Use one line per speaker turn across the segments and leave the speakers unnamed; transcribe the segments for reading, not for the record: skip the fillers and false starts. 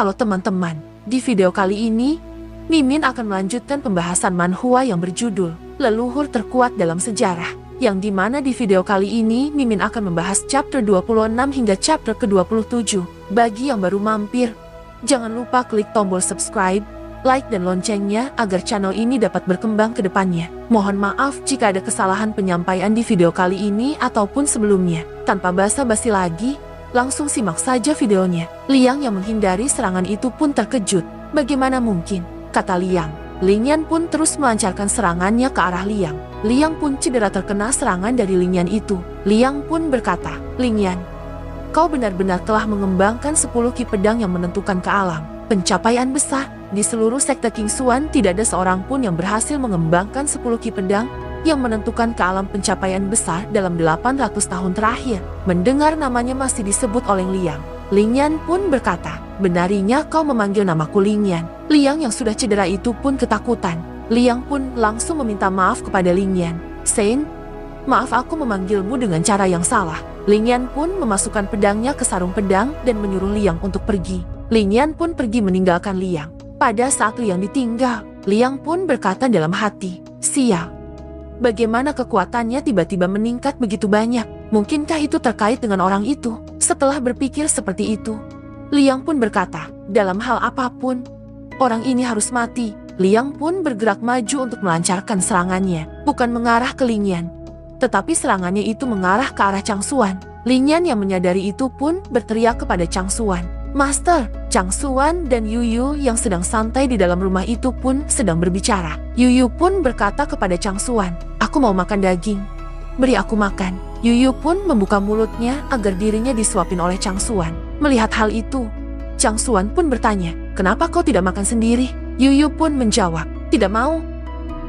Halo teman-teman, di video kali ini, Mimin akan melanjutkan pembahasan manhwa yang berjudul Leluhur Terkuat Dalam Sejarah, yang dimana di video kali ini Mimin akan membahas chapter 26 hingga chapter ke-27. Bagi yang baru mampir, jangan lupa klik tombol subscribe, like dan loncengnya agar channel ini dapat berkembang ke depannya. Mohon maaf jika ada kesalahan penyampaian di video kali ini ataupun sebelumnya. Tanpa basa-basi lagi, langsung simak saja videonya. Liang yang menghindari serangan itu pun terkejut. Bagaimana mungkin? Kata Liang. Lingyan pun terus melancarkan serangannya ke arah Liang. Liang pun cedera terkena serangan dari Lingyan itu. Liang pun berkata, Lingyan, kau benar-benar telah mengembangkan 10 ki pedang yang menentukan ke alam. Pencapaian besar. Di seluruh sekte King Xuan tidak ada seorang pun yang berhasil mengembangkan 10 ki pedang yang menentukan ke alam pencapaian besar dalam 800 tahun terakhir. Mendengar namanya masih disebut oleh Liang, Lingyan pun berkata, benarinya kau memanggil namaku Lingyan. Liang yang sudah cedera itu pun ketakutan. Liang pun langsung meminta maaf kepada Lingyan. Sen, maaf aku memanggilmu dengan cara yang salah. Lingyan pun memasukkan pedangnya ke sarung pedang dan menyuruh Liang untuk pergi. Lingyan pun pergi meninggalkan Liang. Pada saat Liang ditinggal, Liang pun berkata dalam hati, sial. Bagaimana kekuatannya tiba-tiba meningkat begitu banyak? Mungkinkah itu terkait dengan orang itu? Setelah berpikir seperti itu, Liang pun berkata, dalam hal apapun, orang ini harus mati. Liang pun bergerak maju untuk melancarkan serangannya, bukan mengarah ke Lingyan, tetapi serangannya itu mengarah ke arah Chang Xuan. Lingyan yang menyadari itu pun berteriak kepada Chang Xuan, Master. Chang Xuan dan Yuyu yang sedang santai di dalam rumah itu pun sedang berbicara. Yuyu pun berkata kepada Chang Xuan, aku mau makan daging. Beri aku makan. Yuyu pun membuka mulutnya agar dirinya disuapin oleh Chang Xuan. Melihat hal itu, Chang Xuan pun bertanya, kenapa kau tidak makan sendiri? Yuyu pun menjawab, tidak mau.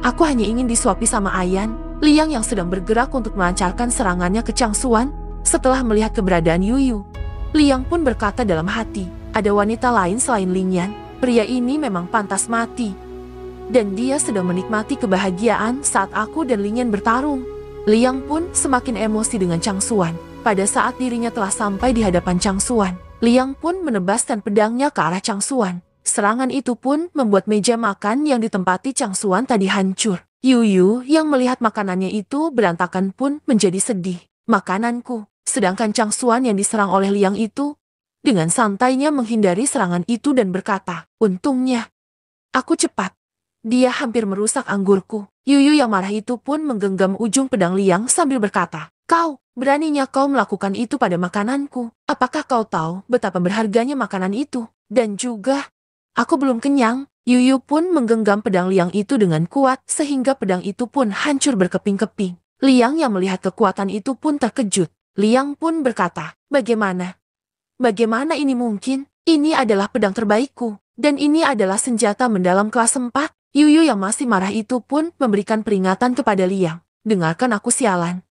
Aku hanya ingin disuapi sama Ayan. Liang yang sedang bergerak untuk melancarkan serangannya ke Chang Xuan. Setelah melihat keberadaan Yuyu, Liang pun berkata dalam hati, ada wanita lain selain Lingyan. Pria ini memang pantas mati. Dan dia sedang menikmati kebahagiaan saat aku dan Lingyan bertarung. Liang pun semakin emosi dengan Chang Xuan. Pada saat dirinya telah sampai di hadapan Chang Xuan, Liang pun menebaskan pedangnya ke arah Chang Xuan. Serangan itu pun membuat meja makan yang ditempati Chang Xuan tadi hancur. Yuyu yang melihat makanannya itu berantakan pun menjadi sedih. Makananku. Sedangkan Chang Xuan yang diserang oleh Liang itu dengan santainya menghindari serangan itu dan berkata, untungnya aku cepat. Dia hampir merusak anggurku. Yuyu yang marah itu pun menggenggam ujung pedang Liang sambil berkata, kau, beraninya kau melakukan itu pada makananku. Apakah kau tahu betapa berharganya makanan itu? Dan juga, aku belum kenyang. Yuyu pun menggenggam pedang Liang itu dengan kuat sehingga pedang itu pun hancur berkeping-keping. Liang yang melihat kekuatan itu pun terkejut. Liang pun berkata, bagaimana? Bagaimana ini mungkin? Ini adalah pedang terbaikku, dan ini adalah senjata mendalam kelas 4. Yuyu yang masih marah itu pun memberikan peringatan kepada Liang. Dengarkan aku sialan.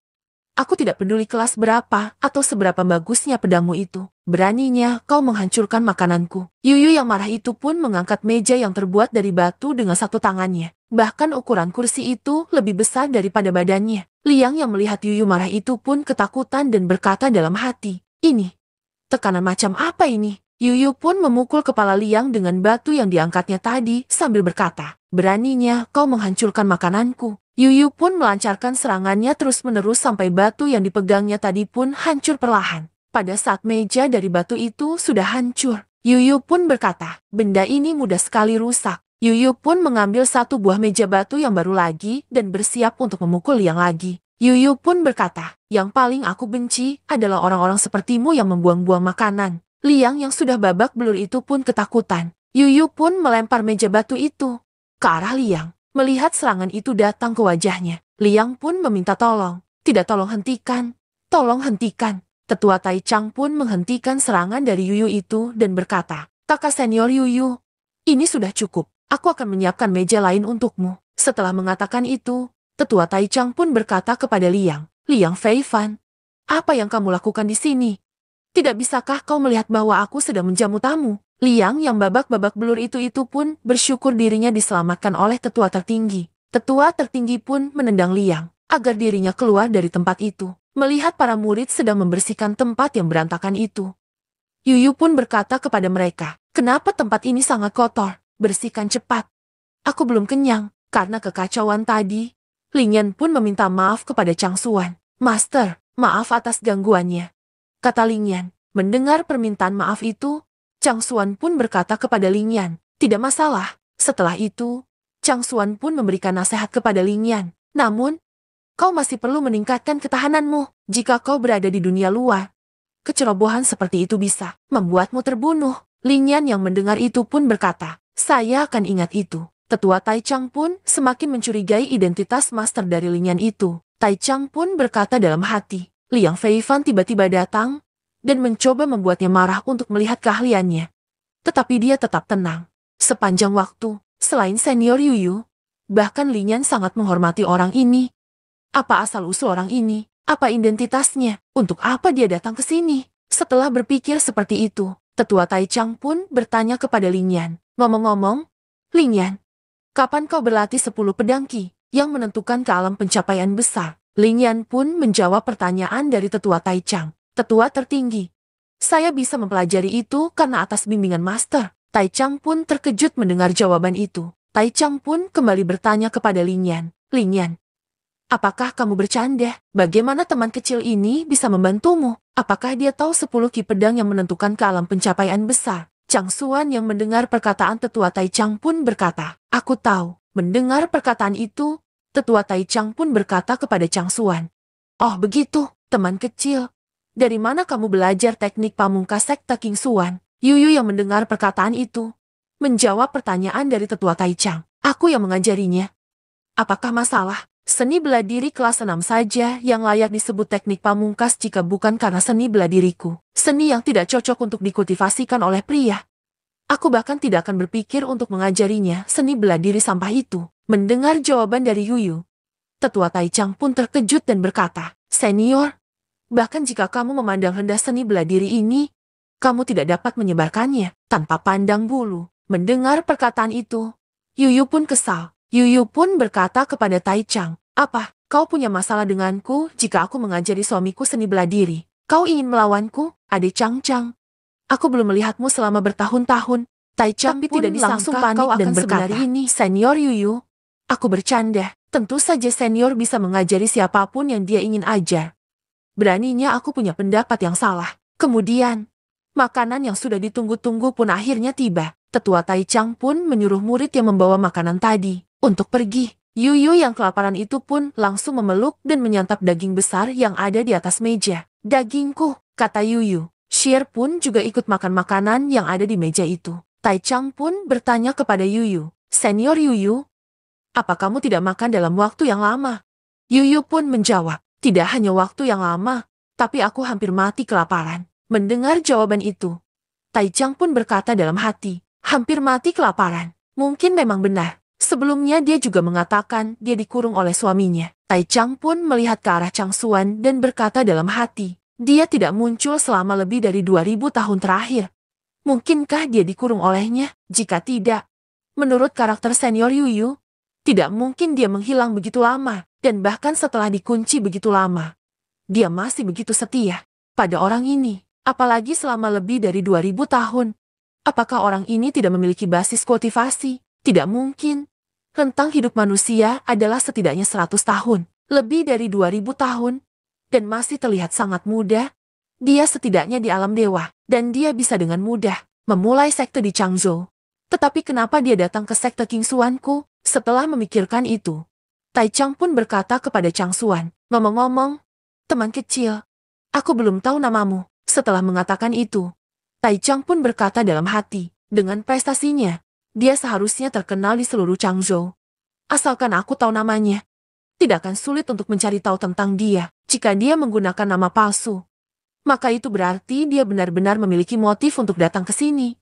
Aku tidak peduli kelas berapa atau seberapa bagusnya pedangmu itu. Beraninya kau menghancurkan makananku. Yuyu yang marah itu pun mengangkat meja yang terbuat dari batu dengan satu tangannya. Bahkan ukuran kursi itu lebih besar daripada badannya. Liang yang melihat Yuyu marah itu pun ketakutan dan berkata dalam hati, ini, tekanan macam apa ini? Yuyu pun memukul kepala Liang dengan batu yang diangkatnya tadi sambil berkata, beraninya kau menghancurkan makananku. Yuyu pun melancarkan serangannya terus-menerus sampai batu yang dipegangnya tadi pun hancur perlahan. Pada saat meja dari batu itu sudah hancur, Yuyu pun berkata, benda ini mudah sekali rusak. Yuyu pun mengambil satu buah meja batu yang baru lagi dan bersiap untuk memukul Liang lagi. Yuyu pun berkata, yang paling aku benci adalah orang-orang sepertimu yang membuang-buang makanan. Liang yang sudah babak belur itu pun ketakutan. Yuyu pun melempar meja batu itu ke arah Liang. Melihat serangan itu datang ke wajahnya, Liang pun meminta tolong. Tidak, tolong hentikan. Tolong hentikan. Tetua Tai Chang pun menghentikan serangan dari Yuyu itu dan berkata, kakak senior Yuyu, ini sudah cukup. Aku akan menyiapkan meja lain untukmu. Setelah mengatakan itu, Tetua Tai Chang pun berkata kepada Liang, Liang Feifan, apa yang kamu lakukan di sini? Tidak bisakah kau melihat bahwa aku sedang menjamu tamu? Liang yang babak-babak belur itu pun bersyukur dirinya diselamatkan oleh tetua tertinggi. Tetua tertinggi pun menendang Liang agar dirinya keluar dari tempat itu. Melihat para murid sedang membersihkan tempat yang berantakan itu, Yuyu pun berkata kepada mereka, kenapa tempat ini sangat kotor? Bersihkan cepat. Aku belum kenyang, karena kekacauan tadi. Lingyan pun meminta maaf kepada Chang Xuan. Master, maaf atas gangguannya, kata Lingyan. Mendengar permintaan maaf itu, Chang Xuan pun berkata kepada Lingyan, tidak masalah. Setelah itu, Chang Xuan pun memberikan nasihat kepada Lingyan. Namun, kau masih perlu meningkatkan ketahananmu. Jika kau berada di dunia luar, kecerobohan seperti itu bisa membuatmu terbunuh. Lingyan yang mendengar itu pun berkata, saya akan ingat itu. Tetua Taichang pun semakin mencurigai identitas master dari Lingyan itu. Taichang pun berkata dalam hati, Liang Feifan tiba-tiba datang dan mencoba membuatnya marah untuk melihat keahliannya. Tetapi dia tetap tenang. Sepanjang waktu, selain senior Yuyu, bahkan Lingyan sangat menghormati orang ini. Apa asal-usul orang ini? Apa identitasnya? Untuk apa dia datang ke sini? Setelah berpikir seperti itu, Tetua Taichang pun bertanya kepada Lingyan. Ngomong-ngomong, Lingyan, kapan kau berlatih 10 pedang Qi yang menentukan ke alam pencapaian besar? Lingyan pun menjawab pertanyaan dari Tetua Taichang. Tetua tertinggi, saya bisa mempelajari itu karena atas bimbingan master. Taichang pun terkejut mendengar jawaban itu. Taichang pun kembali bertanya kepada Lingyan. Lingyan, apakah kamu bercanda? Bagaimana teman kecil ini bisa membantumu? Apakah dia tahu 10 Qi pedang yang menentukan ke alam pencapaian besar? Chang Xuan yang mendengar perkataan Tetua Taichang pun berkata, aku tahu. Mendengar perkataan itu, Tetua Taichang pun berkata kepada Chang Xuan, oh begitu, teman kecil. Dari mana kamu belajar teknik pamungkas sekte King Xuan? Yuyu yang mendengar perkataan itu, menjawab pertanyaan dari Tetua Taichang. Aku yang mengajarinya. Apakah masalah? Seni bela diri kelas 6 saja yang layak disebut teknik pamungkas jika bukan karena seni bela diriku. Seni yang tidak cocok untuk dikultivasikan oleh pria. Aku bahkan tidak akan berpikir untuk mengajarinya seni bela diri sampah itu. Mendengar jawaban dari Yuyu, Tetua Taichang pun terkejut dan berkata, senior, bahkan jika kamu memandang rendah seni bela diri ini, kamu tidak dapat menyebarkannya tanpa pandang bulu. Mendengar perkataan itu, Yuyu pun kesal. Yuyu pun berkata kepada Taichang, apa, kau punya masalah denganku jika aku mengajari suamiku seni bela diri? Kau ingin melawanku, adik Chang-Chang? Aku belum melihatmu selama bertahun-tahun. Taichang pun tidak langsung panik dan berkata, ini senior Yuyu. Aku bercanda, tentu saja senior bisa mengajari siapapun yang dia ingin ajar. Beraninya aku punya pendapat yang salah. Kemudian, makanan yang sudah ditunggu-tunggu pun akhirnya tiba. Tetua Taichang pun menyuruh murid yang membawa makanan tadi untuk pergi. Yuyu yang kelaparan itu pun langsung memeluk dan menyantap daging besar yang ada di atas meja. Dagingku, kata Yuyu. Shier pun juga ikut makan makanan yang ada di meja itu. Taichang pun bertanya kepada Yuyu, senior Yuyu, apa kamu tidak makan dalam waktu yang lama? Yuyu pun menjawab, tidak hanya waktu yang lama, tapi aku hampir mati kelaparan. Mendengar jawaban itu, Taichang pun berkata dalam hati, hampir mati kelaparan. Mungkin memang benar. Sebelumnya dia juga mengatakan dia dikurung oleh suaminya. Taichang pun melihat ke arah Chang Xuan dan berkata dalam hati, dia tidak muncul selama lebih dari 2000 tahun terakhir. Mungkinkah dia dikurung olehnya? Jika tidak, menurut karakter senior Yuyu, tidak mungkin dia menghilang begitu lama. Dan bahkan setelah dikunci begitu lama, dia masih begitu setia pada orang ini. Apalagi selama lebih dari 2000 tahun. Apakah orang ini tidak memiliki basis kultivasi? Tidak mungkin. Rentang hidup manusia adalah setidaknya 100 tahun. Lebih dari 2000 tahun. Dan masih terlihat sangat muda. Dia setidaknya di alam dewa. Dan dia bisa dengan mudah memulai sekte di Changzhou. Tetapi kenapa dia datang ke sekte King Xuanku? Setelah memikirkan itu, Taichang pun berkata kepada Chang Xuan, ngomong-ngomong, teman kecil, aku belum tahu namamu. Setelah mengatakan itu, Taichang pun berkata dalam hati, dengan prestasinya, dia seharusnya terkenal di seluruh Changzhou. Asalkan aku tahu namanya, tidak akan sulit untuk mencari tahu tentang dia. Jika dia menggunakan nama palsu, maka itu berarti dia benar-benar memiliki motif untuk datang ke sini.